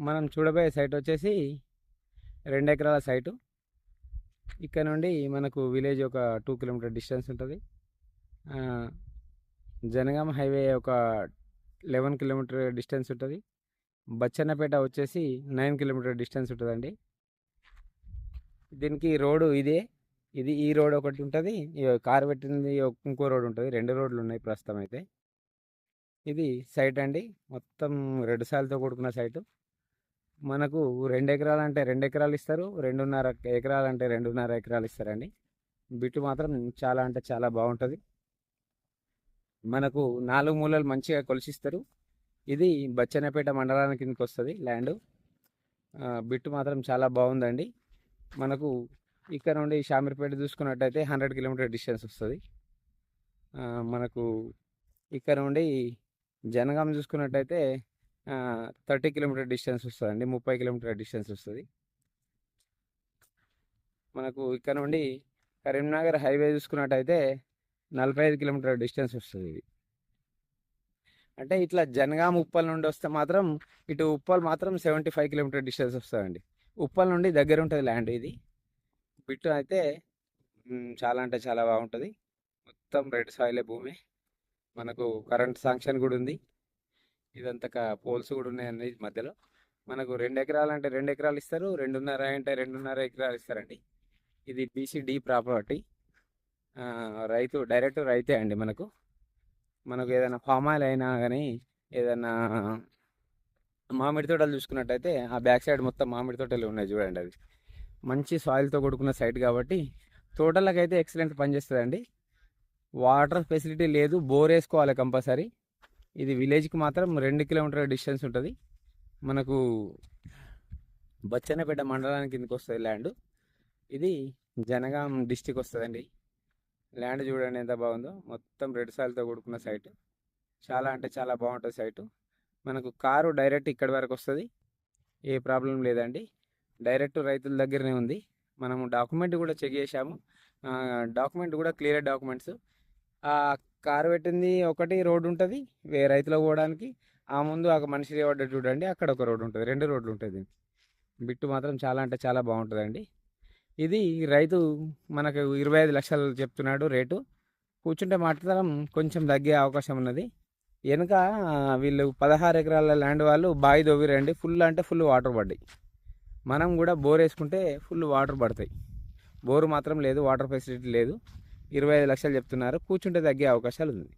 మనం చూడబోయే సైట్ వచ్చేసి 2 ఎకరాల సైటు. ఇక్కడ నుండి మనకు విలేజ్ ఒక 2 కిలోమీటర్ డిస్టెన్స్ ఉంటుంది. జనగామ హైవే ఒక 11 కిలోమీటర్ డిస్టెన్స్ ఉంటుంది. బచ్చన్నపేట వచ్చేసి 9 కిలోమీటర్ డిస్టెన్స్ ఉంటుందండి. దీనికి రోడ్డు ఈ రోడ్ ఒకటి ఉంటుంది, కారు పెట్టింది ఇంకో రోడ్ ఉంటుంది. 2 రోడ్లు ఉన్నాయి ప్రస్తుతం అయితే. ఇది సైట్ అండి, మొత్తం 2 సార్లతో కూడుకున్న సైటు. మనకు 2 ఎకరాలు అంటే 2 ఎకరాలు ఇస్తారు, 2.5 ఎకరాలు అంటే 2.5 ఎకరాలు ఇస్తారండి. బిట్టు మాత్రం చాలా అంటే చాలా బాగుంటుంది. మనకు 4 మూలలు మంచిగా కొలిసిస్తారు. ఇది బచ్చన్నపేట మండలానికి కిందకి వస్తుంది ల్యాండ్. బిట్టు మాత్రం చాలా బాగుందండి. మనకు ఇక్కడ నుండి షామీర్పేట చూసుకున్నట్టయితే 100 కిలోమీటర్ డిస్టెన్స్ వస్తుంది. మనకు ఇక్కడ నుండి జనగాం చూసుకున్నట్టయితే 30 కిలోమీటర్ డిస్టెన్స్ వస్తుందండి, 30 కిలోమీటర్ డిస్టెన్స్ వస్తుంది. మనకు ఇక్కడ నుండి కరీంనగర్ హైవే చూసుకున్నట్టయితే 45 కిలోమీటర్ డిస్టెన్స్ వస్తుంది. ఇది అంటే ఇట్లా జనగాం ఉప్పల్ నుండి వస్తే మాత్రం ఇటు ఉప్పల్ మాత్రం 75 కిలోమీటర్ డిస్టెన్స్ వస్తుందండి. ఉప్పల్ నుండి దగ్గర ఉంటుంది ల్యాండ్. ఇది బిట్టు అయితే చాలా అంటే చాలా బాగుంటుంది. మొత్తం రెడ్ సాయిలే భూమి. మనకు కరెంట్ శాంక్షన్ కూడా ఉంది. ఇదంతా పోల్స్ కూడా ఉన్నాయండి మధ్యలో. మనకు 2 ఎకరాలు అంటే 2 ఎకరాలు ఇస్తారు, 2.5 అంటే 2.5 ఎకరాలు ఇస్తారండి. ఇది BCD ప్రాపర్టీ. రైతు డైరెక్ట్ రైతే అండి. మనకు ఏదైనా ఫామ్ ఆయిల్ అయినా కానీ ఏదైనా మామిడి తోటలు చూసుకున్నట్టయితే ఆ బ్యాక్ సైడ్ మొత్తం మామిడి తోటలు ఉన్నాయి చూడండి. అది మంచి సాయిల్తో కొడుకున్న సైట్ కాబట్టి తోటలకైతే ఎక్సలెంట్ పనిచేస్తుందండి. వాటర్ ఫెసిలిటీ లేదు, బోర్ వేసుకోవాలి కంపల్సరీ. ఇది విలేజ్కి మాత్రం 2 కిలోమీటర్ డిస్టెన్స్ ఉంటుంది. మనకు బచ్చన్నపేట మండలానికి కిందకి వస్తుంది ల్యాండ్. ఇది జనగాం డిస్టిక్ వస్తుందండి. ల్యాండ్ చూడండి ఎంత బాగుందో, మొత్తం 2 సార్లతో కూడుకున్న సైటు. చాలా అంటే చాలా బాగుంటుంది సైటు. మనకు కారు డైరెక్ట్ ఇక్కడి వరకు వస్తుంది, ఏ ప్రాబ్లం లేదండి. డైరెక్ట్ రైతుల దగ్గరనే ఉంది. మనము డాక్యుమెంట్ కూడా చెక్ చేసాము, డాక్యుమెంట్ కూడా క్లియర్ డాక్యుమెంట్స్. ఆ కారు పెట్టింది ఒకటి రోడ్డు ఉంటుంది రైతులకు పోవడానికి. ఆ ముందు ఒక మనిషి పడ్డట్టు చూడండి, అక్కడ ఒక రోడ్డు ఉంటుంది. 2 రోడ్లు ఉంటుంది. బిట్టు మాత్రం చాలా అంటే చాలా బాగుంటుందండి. ఇది రైతు మనకు 25 లక్షలు చెప్తున్నాడు రేటు. కూర్చుంటే మాత్రం కొంచెం తగ్గే అవకాశం ఉన్నది. వెనుక వీళ్ళు 16 ఎకరాల ల్యాండ్ వాళ్ళు బావి దొవ్విరండి. ఫుల్ అంటే ఫుల్ వాటర్ పడ్డాయి. మనం కూడా బోర్ వేసుకుంటే ఫుల్ వాటర్ పడతాయి. బోరు మాత్రం లేదు, వాటర్ ఫెసిలిటీ లేదు. 25 లక్షలు చెప్తున్నారు. కూర్చుంటే తగ్గే అవకాశాలు ఉంది.